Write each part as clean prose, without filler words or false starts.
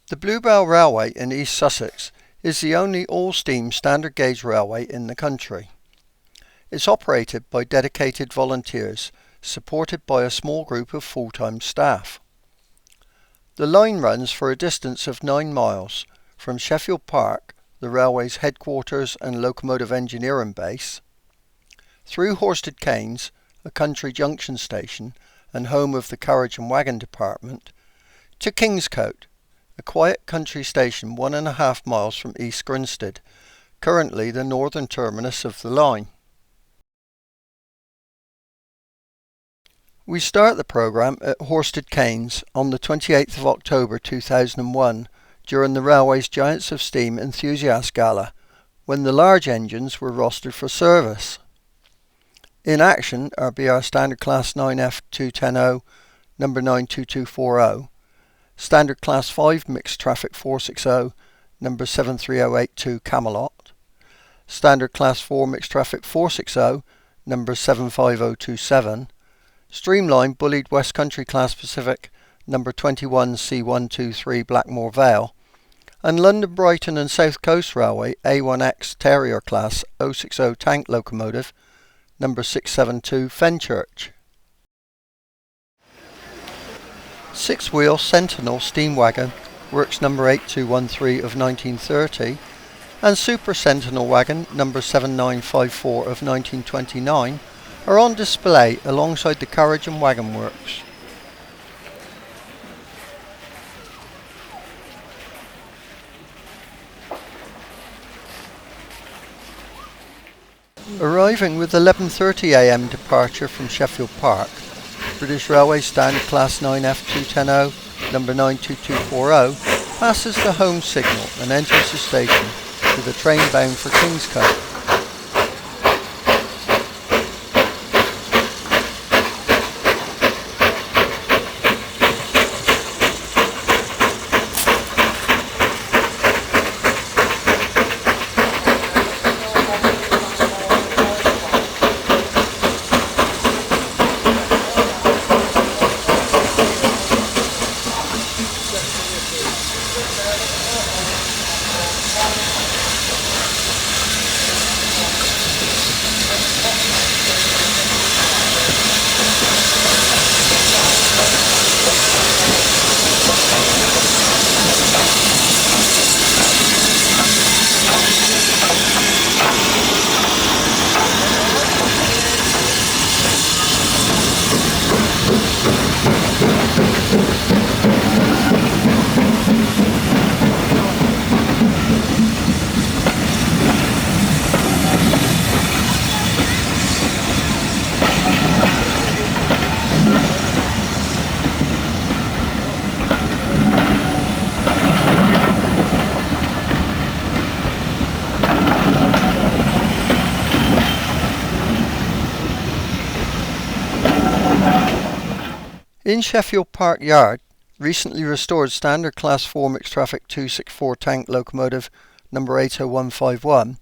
The Bluebell Railway in East Sussex is the only all-steam standard gauge railway in the country. It's operated by dedicated volunteers, supported by a small group of full-time staff. The line runs for a distance of 9 miles from Sheffield Park, the railway's headquarters and locomotive engineering base, through Horsted Keynes, a country junction station and home of the carriage and wagon department, to Kingscote, a quiet country station 1.5 miles from East Grinstead, currently the northern terminus of the line. We start the programme at Horsted Keynes on the 28th of October 2001 during the railway's Giants of Steam Enthusiast Gala, when the large engines were rostered for service. In action are BR Standard Class 9F210 number 92240, Standard Class 5 Mixed Traffic 460 number 73082 Camelot, Standard Class 4 Mixed Traffic 460 number 75027, Streamline Bullied West Country Class Pacific number 21C123 Blackmore Vale, and London Brighton and South Coast Railway A1X Terrier Class 060 Tank Locomotive number 672 Fenchurch. 6-wheel Sentinel steam wagon works number 8213 of 1930 and Super Sentinel wagon number 7954 of 1929 are on display alongside the carriage and wagon works. Arriving with 11:30 AM departure from Sheffield Park, British Railway Standard Class 9F210 number 92240 passes the home signal and enters the station with a train bound for Kingscote. In Sheffield Park Yard, recently restored Standard Class 4 Mixed Traffic 264 Tank Locomotive number 80151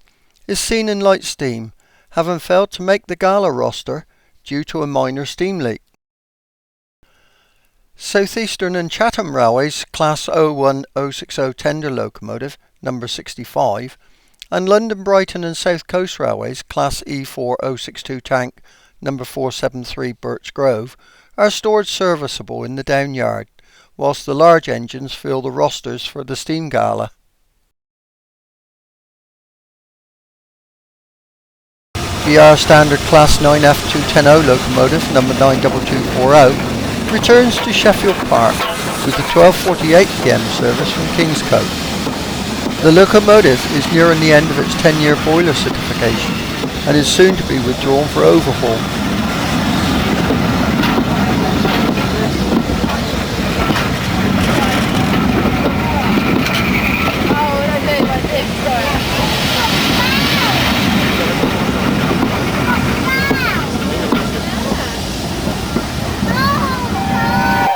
is seen in light steam, having failed to make the Gala roster due to a minor steam leak. South Eastern and Chatham Railways Class 01060 Tender Locomotive number 65 and London Brighton and South Coast Railways Class E4062 Tank number 473 Birch Grove are stored serviceable in the down yard, whilst the large engines fill the rosters for the steam gala. BR Standard Class 9F210 locomotive number 92240 returns to Sheffield Park with the 12:48 PM service from Kingscote. The locomotive is nearing the end of its 10-year boiler certification and is soon to be withdrawn for overhaul.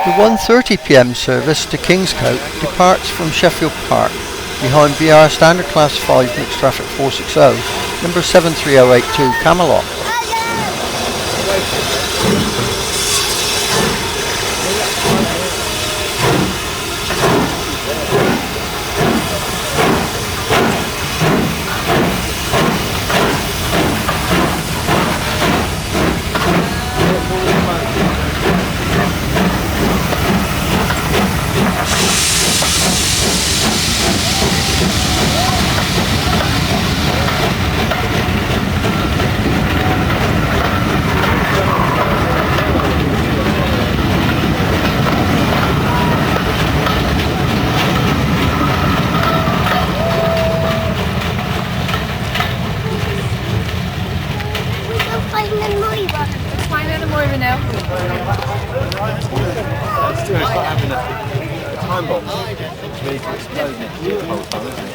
The 1:30 PM service to Kingscote departs from Sheffield Park behind BR Standard Class 5 Mixed Traffic 460 number 73082 Camelot. time bomb. It's ready to explode next year the whole time, isn't it?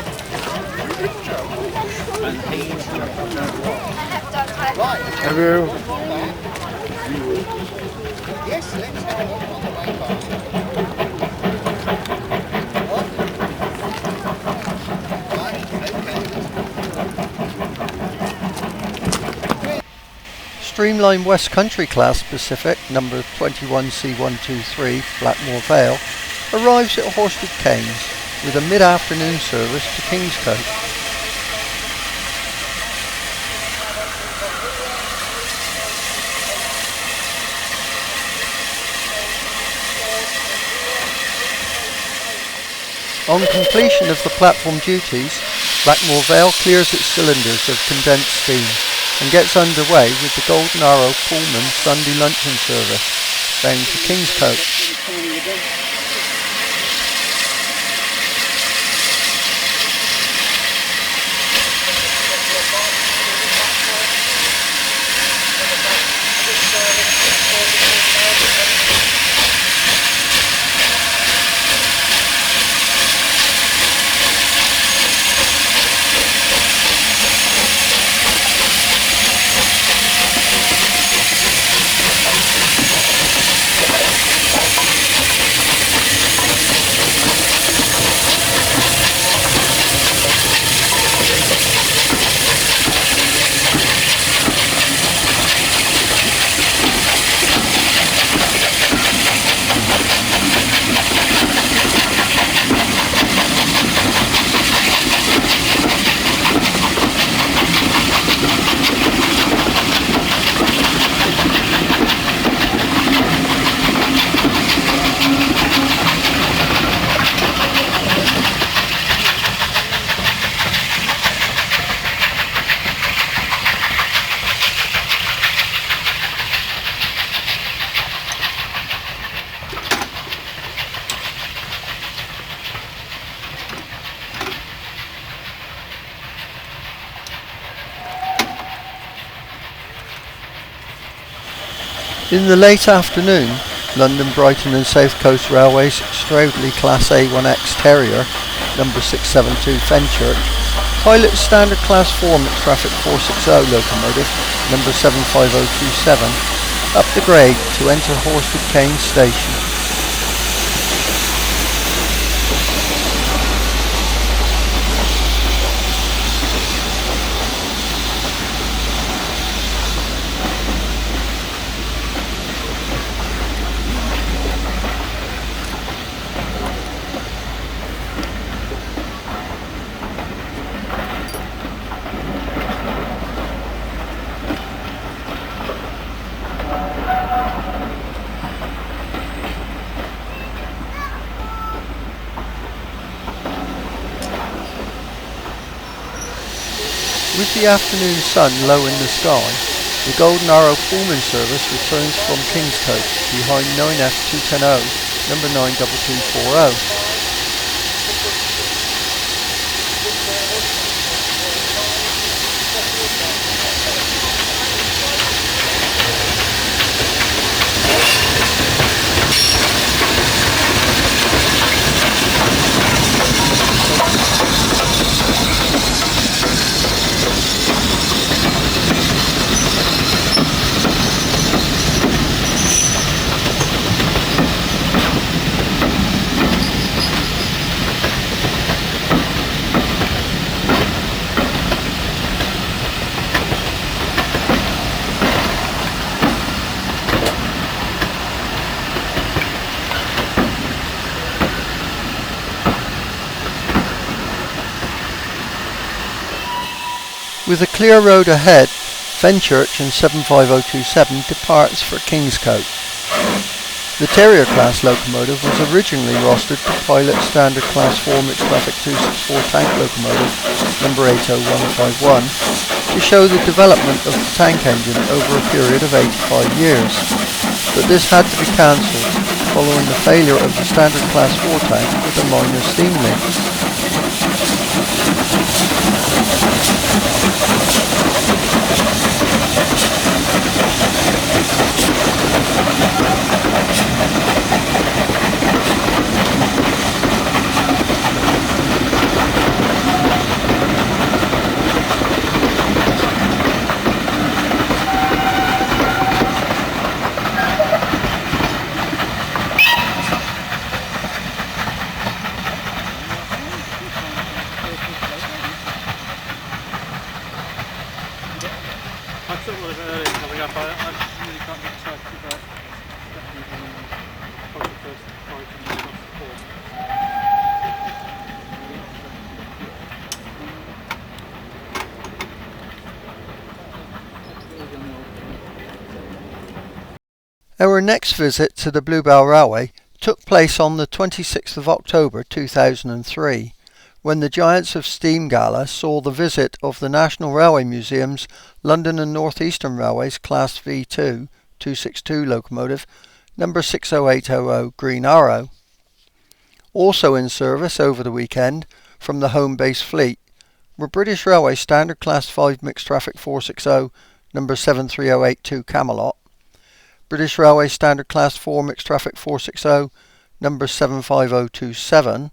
Have you? Yes, let's go on the way back. Streamline West Country class Pacific number 21C123 Blackmore Vale arrives at Horsted Canes with a mid-afternoon service to Kingscote. On completion of the platform duties, Blackmore Vale clears its cylinders of condensed steam and gets underway with the Golden Arrow Pullman Sunday luncheon service bound to Kingscote. In the late afternoon, London, Brighton and South Coast Railways Stroudley Class A1X Terrier No. 672 Fenchurch pilots standard class format traffic 460 locomotive No. 75027 up the grade to enter Horsted Canes station. With the afternoon sun low in the sky, the Golden Arrow Pullman service returns from Kingscote behind 9F210 No. 92240. With a clear road ahead, Fenchurch and 75027 departs for Kingscote. The Terrier class locomotive was originally rostered to pilot standard class format traffic 264 Tank Locomotive No. 80151 to show the development of the tank engine over a period of 85 years, but this had to be cancelled following the failure of the standard class 4 tank with a minor steam leak. Yeah, but I really can't get track without getting probably the first item and the last four. Our next visit to the Bluebell Railway took place on the 26th of October 2003, when the Giants of Steam Gala saw the visit of the National Railway Museum's London and North Eastern Railways Class V2 262 locomotive No. 60800 Green Arrow. Also in service over the weekend from the home base fleet were British Railway Standard Class 5 Mixed Traffic 460 No. 73082 Camelot, British Railway Standard Class 4 Mixed Traffic 460 No. 75027,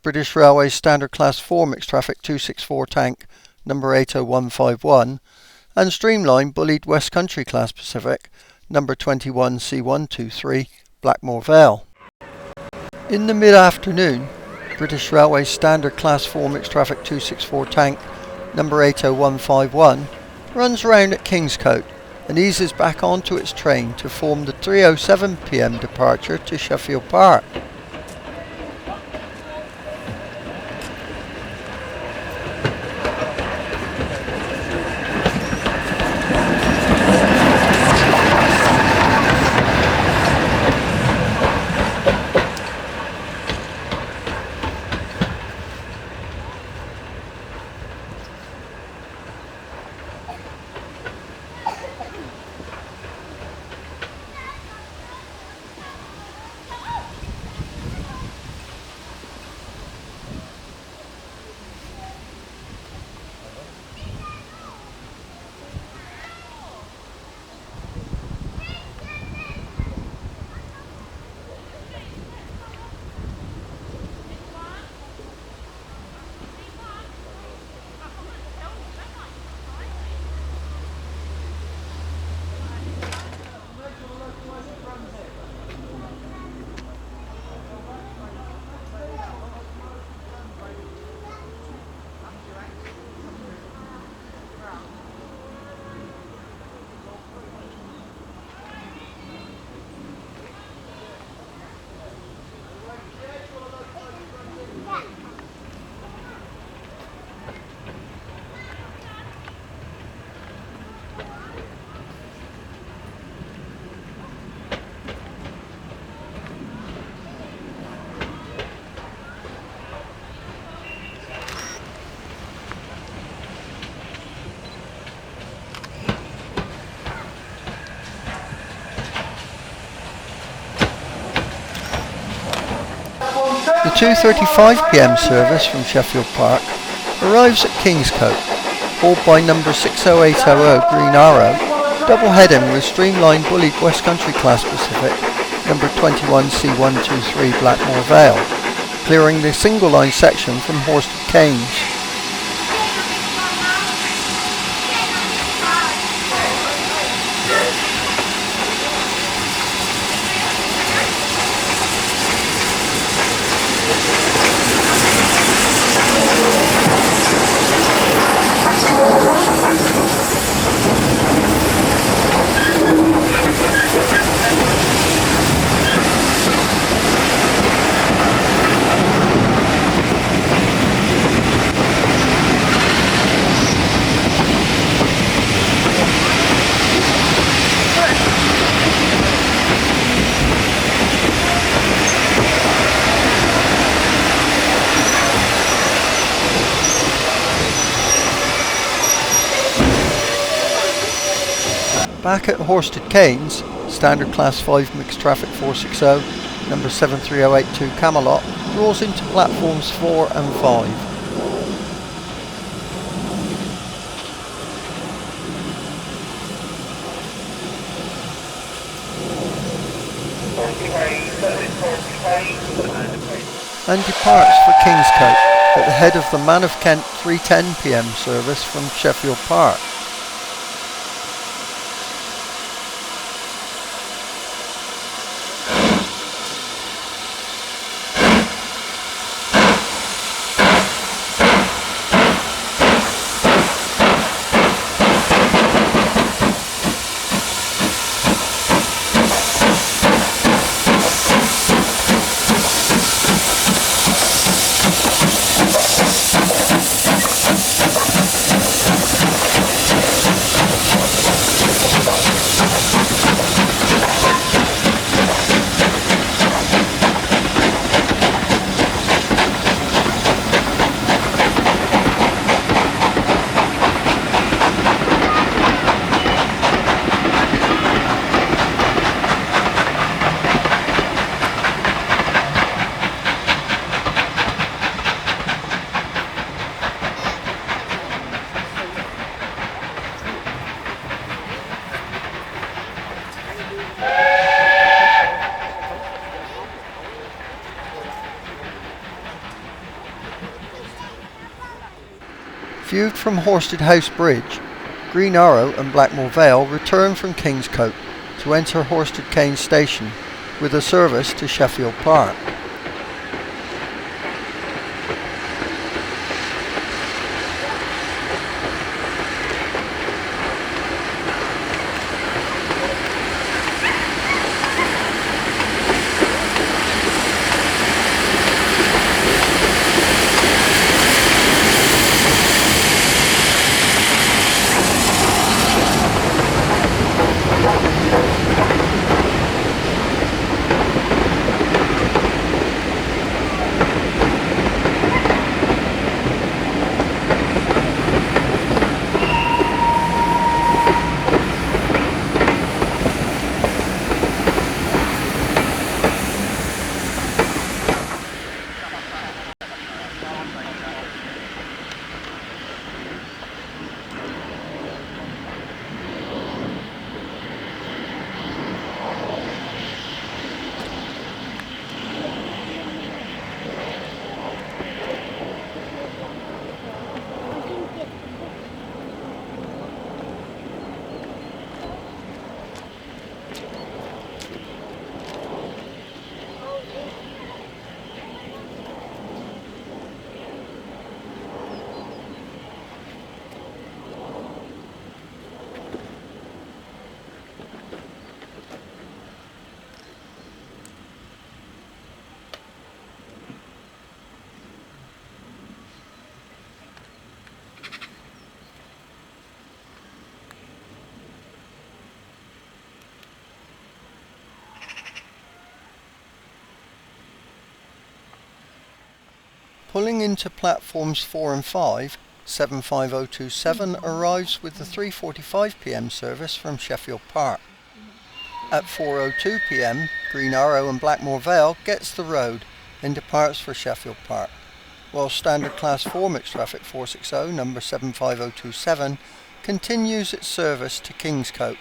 British Railway Standard Class 4 Mixed Traffic 264 Tank No. 80151, and Streamline Bullied West Country Class Pacific No. 21C123 Blackmore Vale. In the mid-afternoon, British Railway Standard Class 4 Mixed Traffic 264 Tank No. 80151 runs round at Kingscote and eases back onto its train to form the 3:07 p.m. departure to Sheffield Park. The 2:35 p.m. service from Sheffield Park arrives at Kingscote, hauled by No. 60800 Green Arrow, double-heading with Streamline Bullied West Country Class Pacific No. 21C123 Blackmore Vale, clearing the single-line section from Horsted Canes. Back at Horsted Canes, Standard Class 5 Mixed Traffic 460, No. 73082 Camelot draws into platforms 4 and 5. And departs for Kingscote at the head of the Man of Kent 3:10 p.m. service from Sheffield Park. Viewed from Horsted House Bridge, Green Arrow and Blackmore Vale return from Kingscote to enter Horsted Keynes Station with a service to Sheffield Park. Pulling into platforms 4 and 5, 75027 arrives with the 3:45 p.m. service from Sheffield Park. At 4:02 p.m, Green Arrow and Blackmore Vale gets the road and departs for Sheffield Park, while Standard Class 4 Mixed Traffic 460 number 75027 continues its service to Kingscote.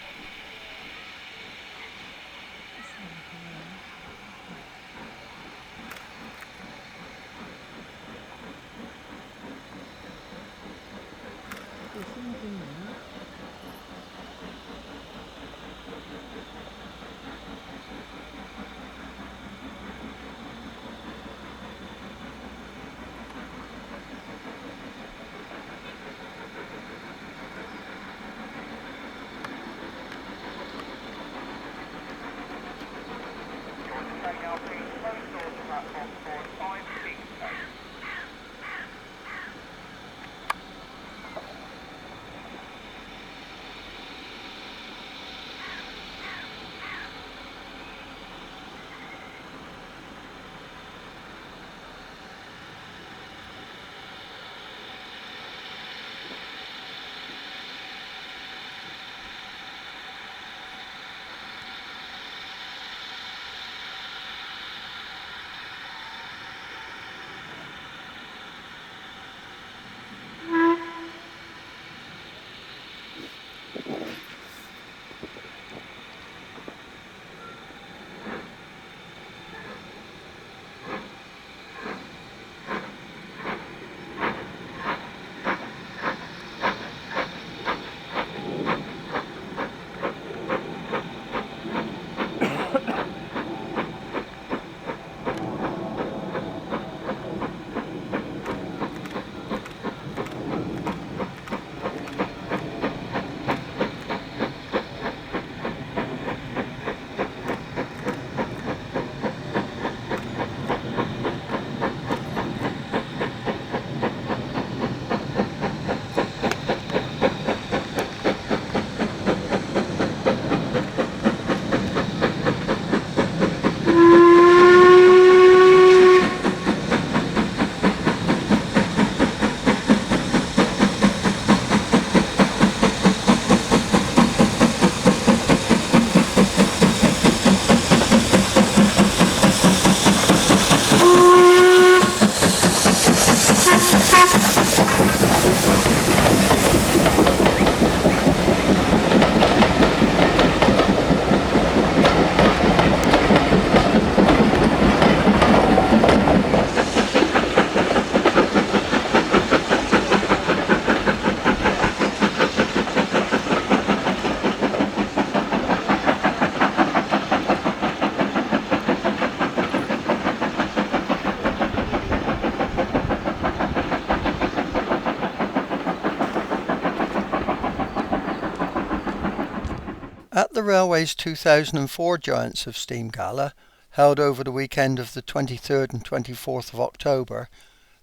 At the railway's 2004 Giants of Steam Gala, held over the weekend of the 23rd and 24th of October,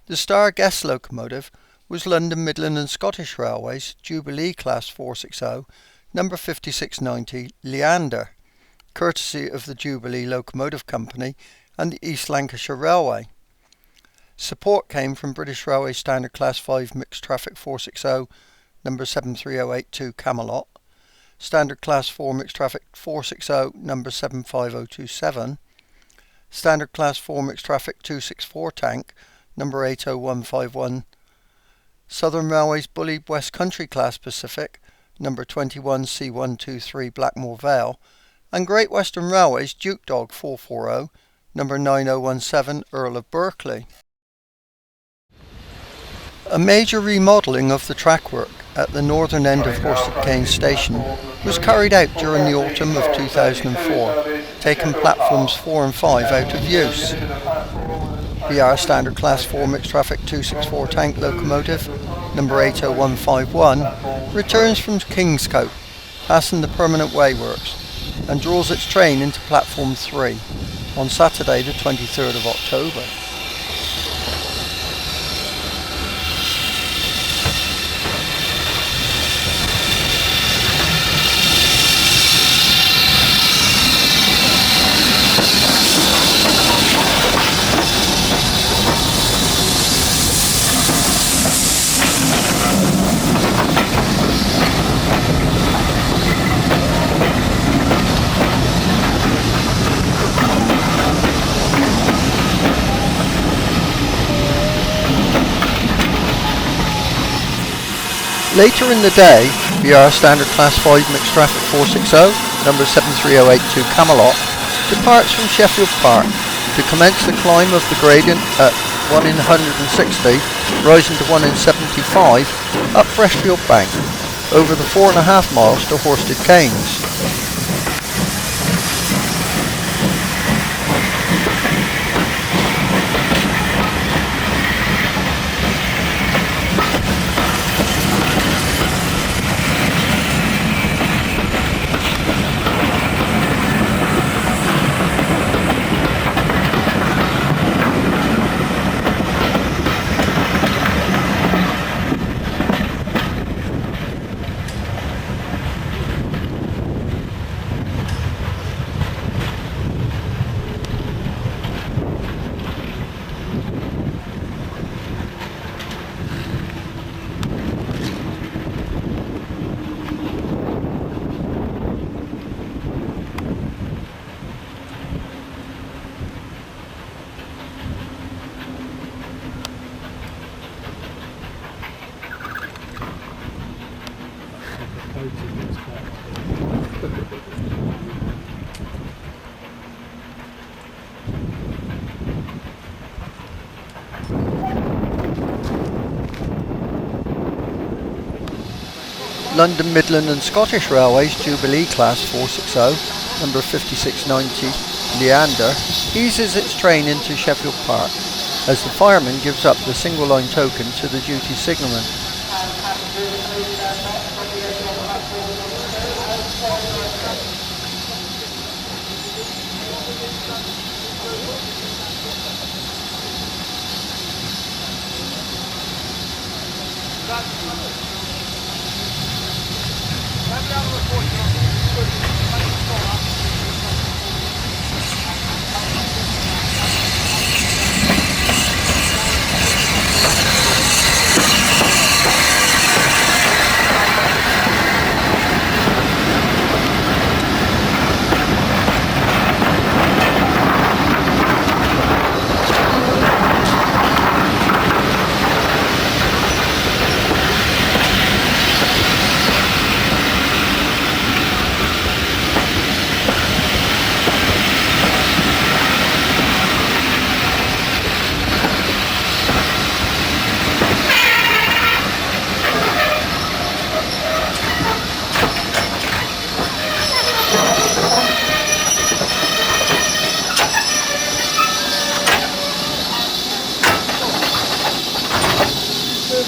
the star guest locomotive was London, Midland and Scottish Railway's Jubilee Class 460 No. 5690 Leander, courtesy of the Jubilee Locomotive Company and the East Lancashire Railway. Support came from British Railway Standard Class 5 Mixed Traffic 460 No. 73082 Camelot, Standard Class 4 Mixed Traffic 460 No. 75027, Standard Class 4 Mixed Traffic 264 Tank No. 80151, Southern Railway's Bullied West Country Class Pacific No. 21C123 Blackmore Vale, and Great Western Railway's Dukedog 440 No. 9017 Earl of Berkeley. A major remodelling of the trackwork at the northern end of Horsted Keynes Station was carried out during the autumn of 2004, taking platforms 4 and 5 out of use. The R Standard Class 4 Mixed Traffic 264 Tank Locomotive No. 80151 returns from Kingscote, passing the permanent wayworks, and draws its train into platform 3 on Saturday the 23rd of October. Later in the day, the R Standard Class 5 Mixed Traffic 460 No. 73082 Camelot departs from Sheffield Park to commence the climb of the gradient at 1 in 160, rising to 1 in 75 up Freshfield Bank, over the 4.5 miles to Horsted Keynes. London, Midland and Scottish Railways Jubilee Class 460 No. 5690 Leander eases its train into Sheffield Park as the fireman gives up the single line token to the duty signalman.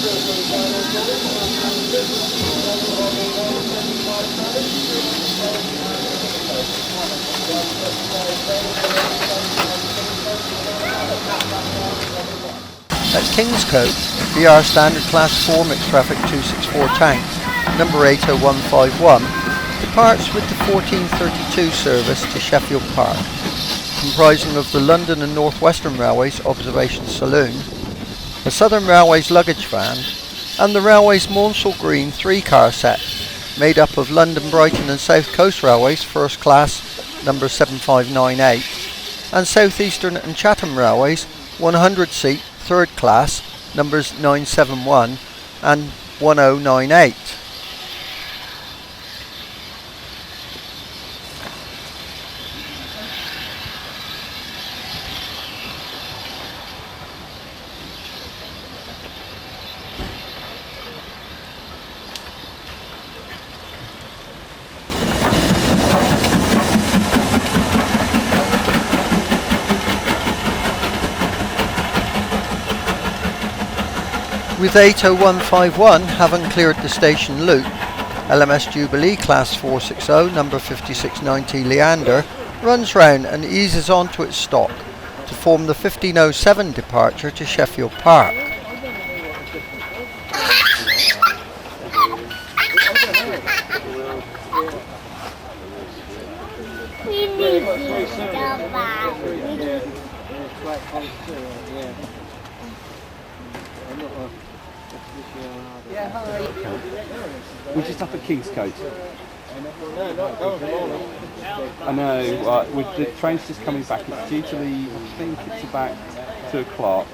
At Kingscote, BR Standard Class 4 Mixed Traffic 264 Tank number 80151 departs with the 1432 service to Sheffield Park, comprising of the London and North Western Railways Observation Saloon, the Southern Railways luggage van, and the Railways Maunsell Green 3-car set, made up of London, Brighton and South Coast Railways First Class number 7598 and South Eastern and Chatham Railways 100-seat 3rd Class numbers 971 and 1098. With 80151 having cleared the station loop, LMS Jubilee Class 460 number 5690 Leander runs round and eases onto its stop to form the 1507 departure to Sheffield Park. We're just up at Kingscote. I know, with the train's just coming back. It's due to leave, I think it's about 2 o'clock.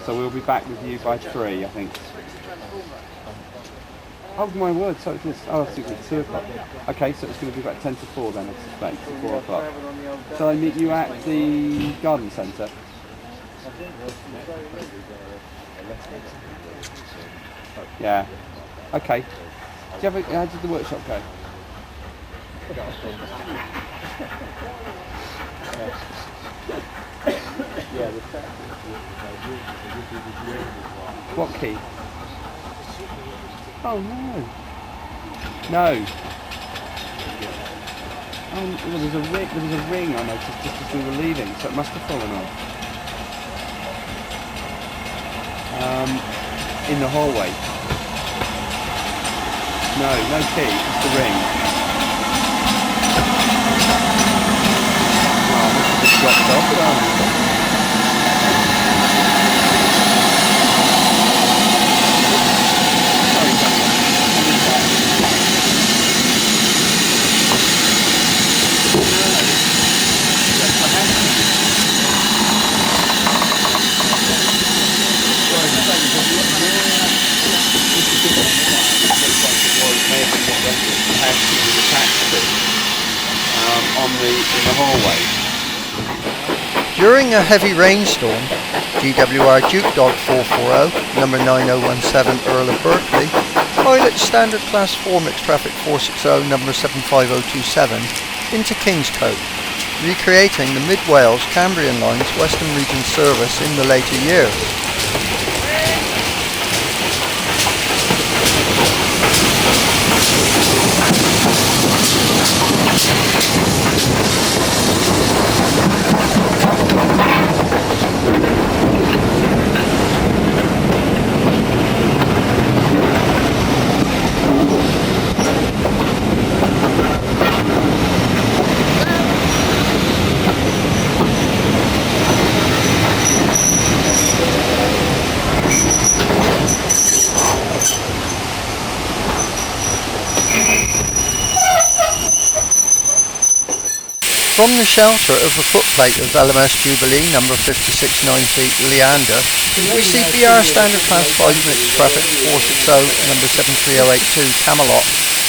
So we'll be back with you by 3, I think. Oh my word, so it's I think it's 2 o'clock. Okay, so it's going to be about 10 to 4 then, I suspect, to 4 o'clock. Shall I meet you at the garden centre? Yeah. Okay. How did the workshop go? What key? Oh no. No. Well, there was a ring I noticed just as we were leaving, so it must have fallen off. In the hallway. No key, just the ring. Oh, it's just dropped off. In the hallway. During a heavy rainstorm, GWR Dukedog 440 number 9017 Earl of Berkeley pilots Standard Class 4 Mixed Traffic 460 number 75027 into Kingscote, recreating the Mid-Wales Cambrian Line's Western Region service in the later years. From the shelter of the footplate of LMS Jubilee number 5690 Leander, we see BR Standard Class 5 Mixed Traffic 460 number 73082 Camelot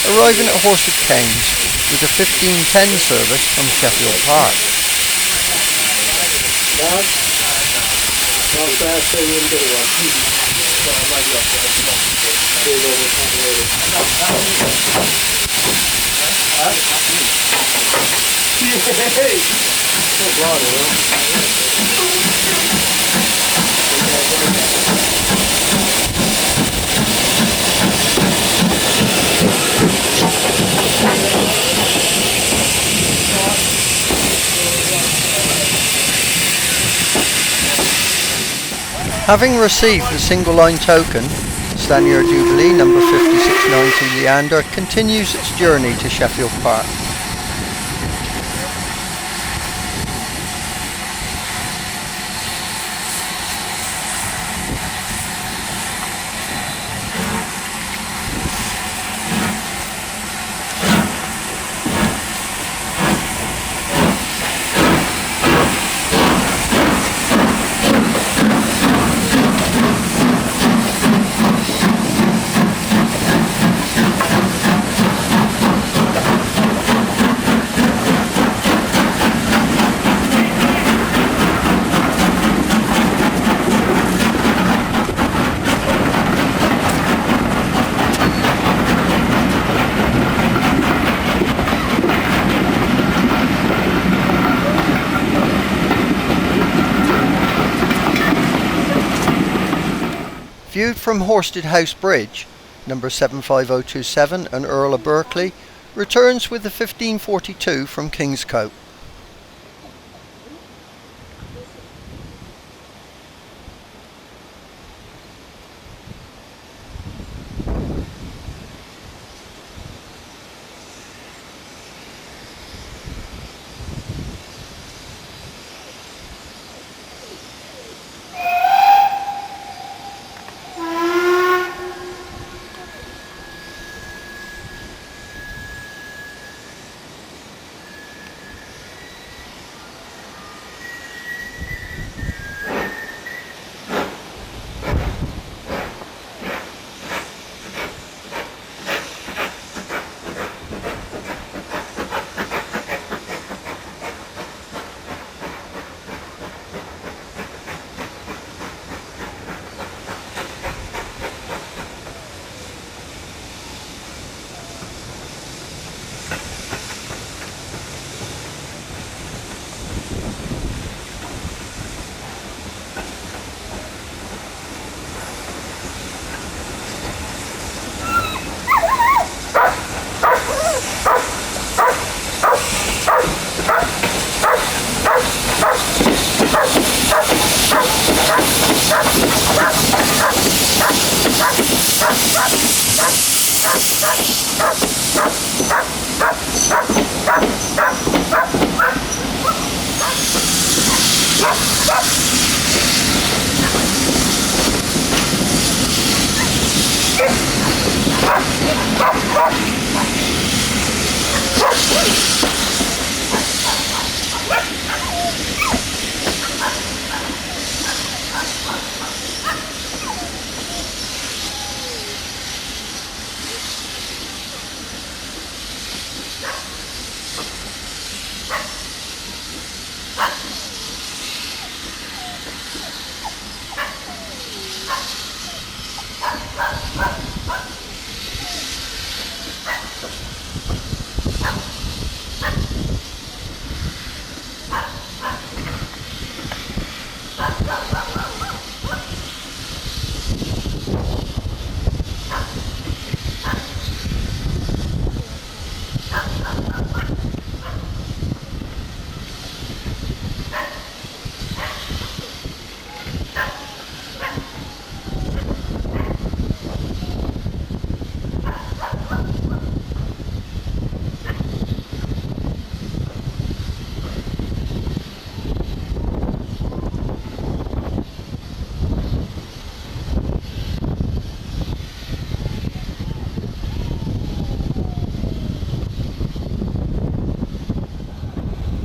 arriving at Horsted Keynes with a 1510 service from Sheffield Park. Having received the single line token, Stannier Jubilee No. 5690 Leander continues its journey to Sheffield Park. Viewed from Horsted House Bridge, No. 75027 and Earl of Berkeley returns with the 1542 from Kingscote.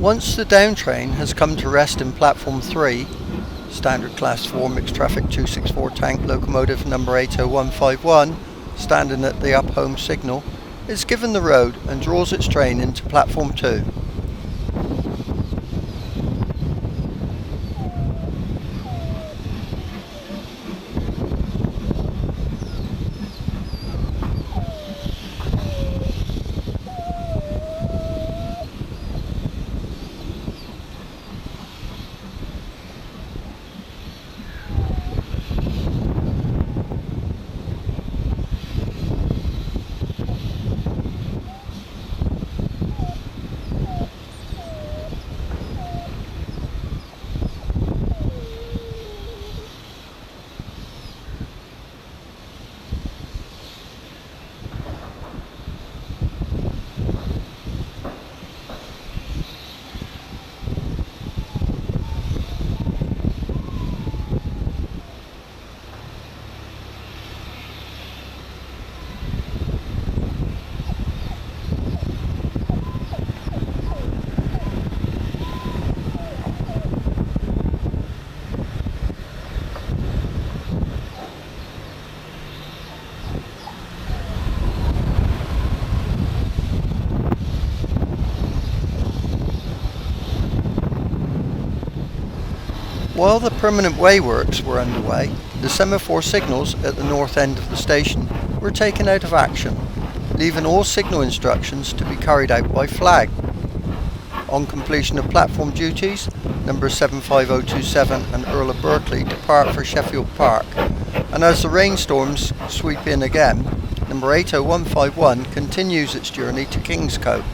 Once the down train has come to rest in platform 3, standard class 4 mixed traffic 264 tank locomotive No. 80151, standing at the up home signal, is given the road and draws its train into platform 2. While the permanent way works were underway, the semaphore signals at the north end of the station were taken out of action, leaving all signal instructions to be carried out by flag. On completion of platform duties, number 75027 and Earl of Berkeley depart for Sheffield Park, and as the rainstorms sweep in again, number 80151 continues its journey to Kingscote.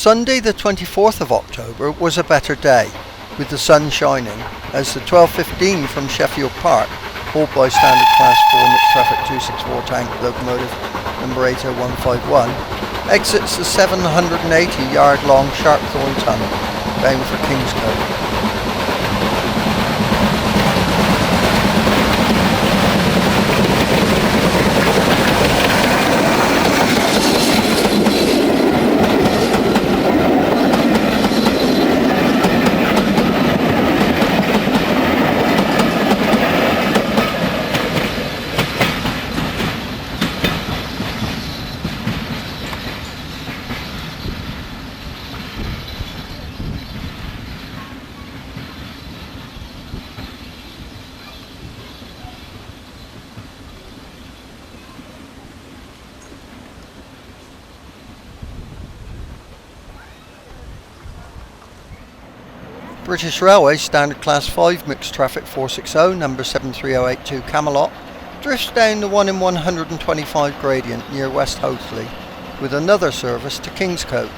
Sunday the 24th of October was a better day, with the sun shining, as the 12:15 from Sheffield Park, hauled by standard class 4 mixed traffic 264 tank locomotive number 80151, exits the 780 yard long Sharpthorne tunnel, bound for Kingscote. British Railways Standard Class 5 Mixed Traffic 460 number 73082 Camelot drifts down the 1 in 125 gradient near West Hoathly, with another service to Kingscote.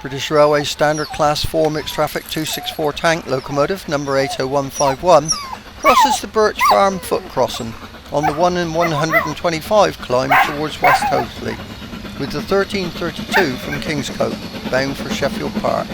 British Railways Standard Class 4 Mixed Traffic 264 Tank Locomotive number 80151 crosses the Birch Farm foot crossing on the 1 in 125 climb towards West Hoathly, with the 1332 from Kingscote. bound for Sheffield Park.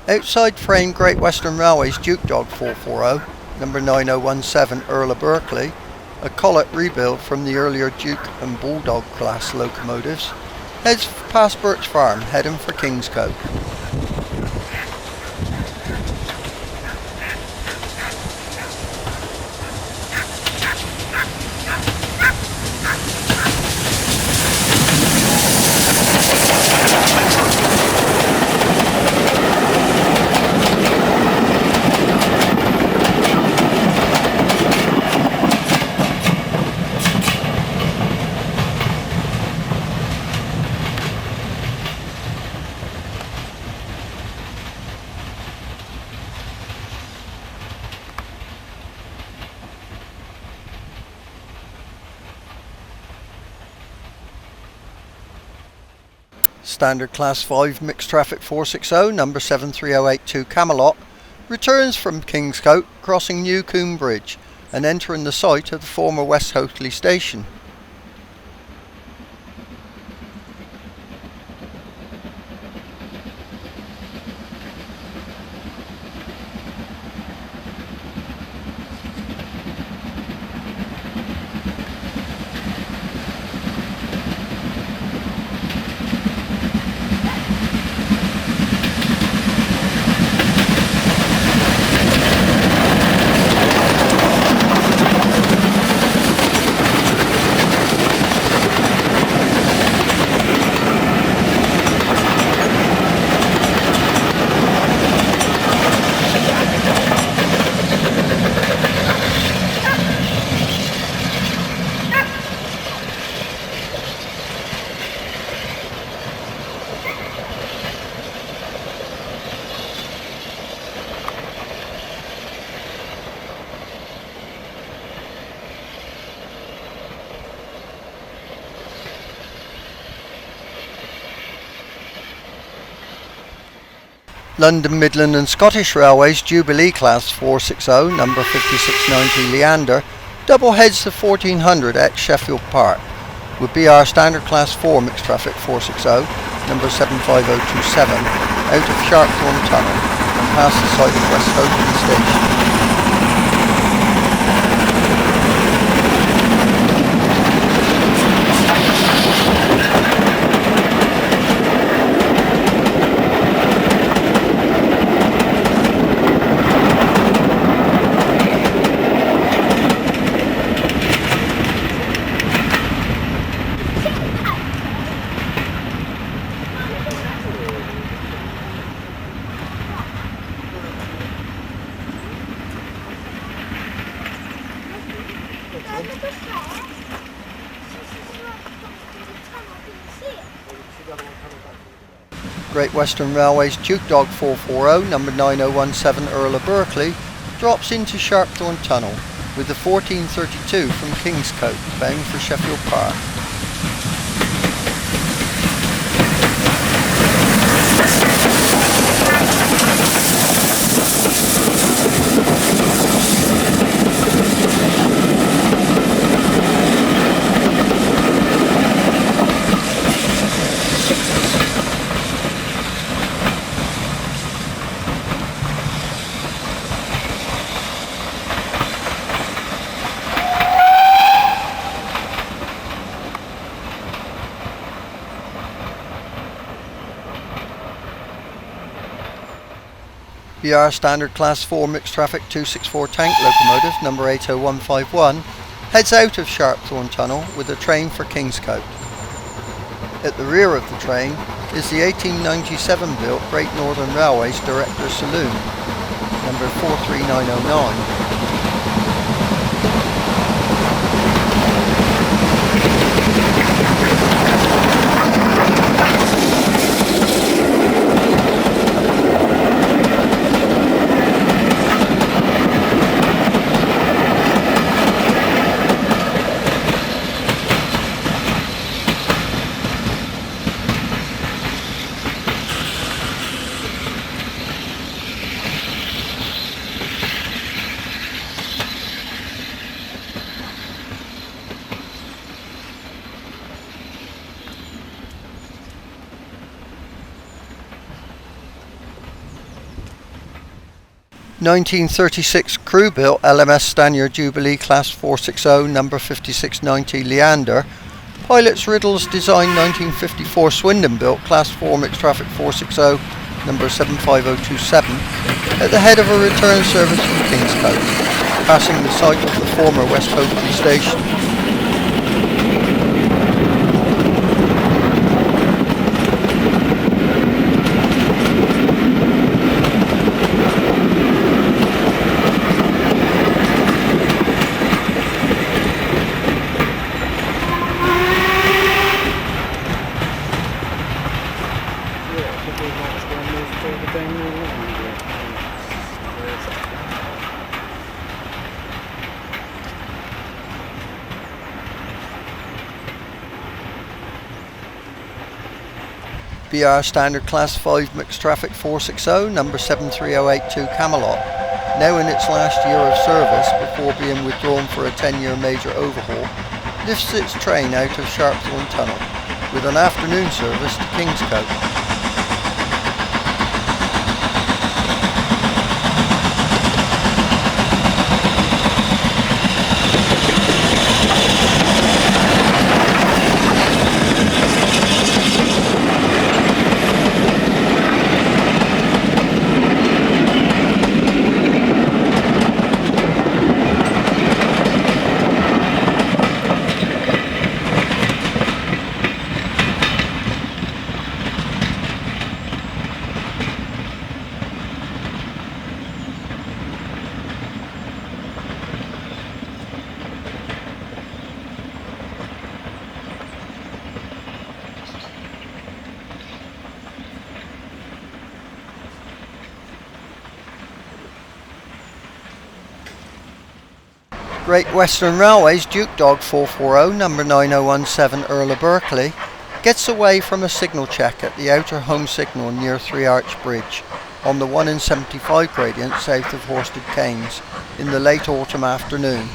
Outside frame Great Western Railway's Dukedog 440, number 9017 Earl of Berkeley, a collet rebuild from the earlier Duke and Bulldog class locomotives, heads past Birch Farm, heading for Kingscote. Standard Class 5 Mixed Traffic 460, number 73082 Camelot, returns from Kingscote, crossing New Combe Bridge and entering the site of the former West Hoathly station. London, Midland and Scottish Railways Jubilee Class 460, number 5690 Leander, double heads the 1400 at Sheffield Park, with BR Standard Class 4 Mixed Traffic 460, number 75027, out of Sharpthorne Tunnel and past the site of West Hoathly Station. Great Western Railway's Dukedog 440, number 9017 Earl of Berkeley, drops into Sharpthorne Tunnel with the 1432 from Kingscote, bound for Sheffield Park. BR Standard Class 4 Mixed Traffic 264 Tank Locomotive No.80151 heads out of Sharpthorne Tunnel with a train for Kingscote. At the rear of the train is the 1897 built Great Northern Railway's Director's Saloon, number 43909. (1936) crew-built LMS Stanier Jubilee Class 460 number 5690 Leander pilots Riddle's design 1954 Swindon built Class 4 mixed traffic 460 number 75027 at the head of a return service from Kingscote, passing the site of the former West Hoathly station. BR Standard Class 5 Mixed Traffic 460 number 73082 Camelot, now in its last year of service before being withdrawn for a 10-year major overhaul, lifts its train out of Sharpthorne Tunnel with an afternoon service to Kingscote. Great Western Railway's Dukedog 440 number 9017 Earl of Berkeley gets away from a signal check at the outer home signal near Three Arch Bridge on the 1 in 75 gradient south of Horsted Canes in the late autumn afternoon.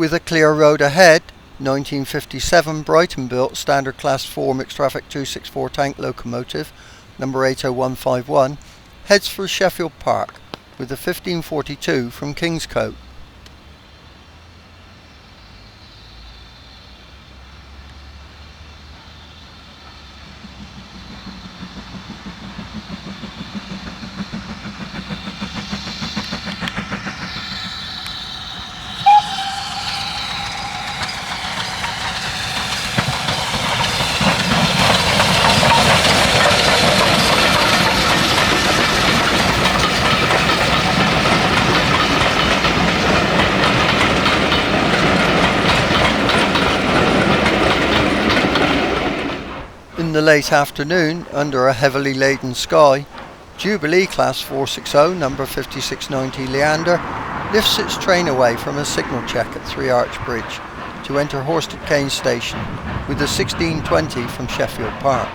With a clear road ahead, 1957 Brighton built Standard Class 4 Mixed Traffic 264 Tank Locomotive number 80151 heads for Sheffield Park with a 1542 from Kingscote. In the late afternoon, under a heavily laden sky, Jubilee Class 460 No. 5690 Leander lifts its train away from a signal check at Three Arch Bridge to enter Horsted Keynes Station with the 1620 from Sheffield Park.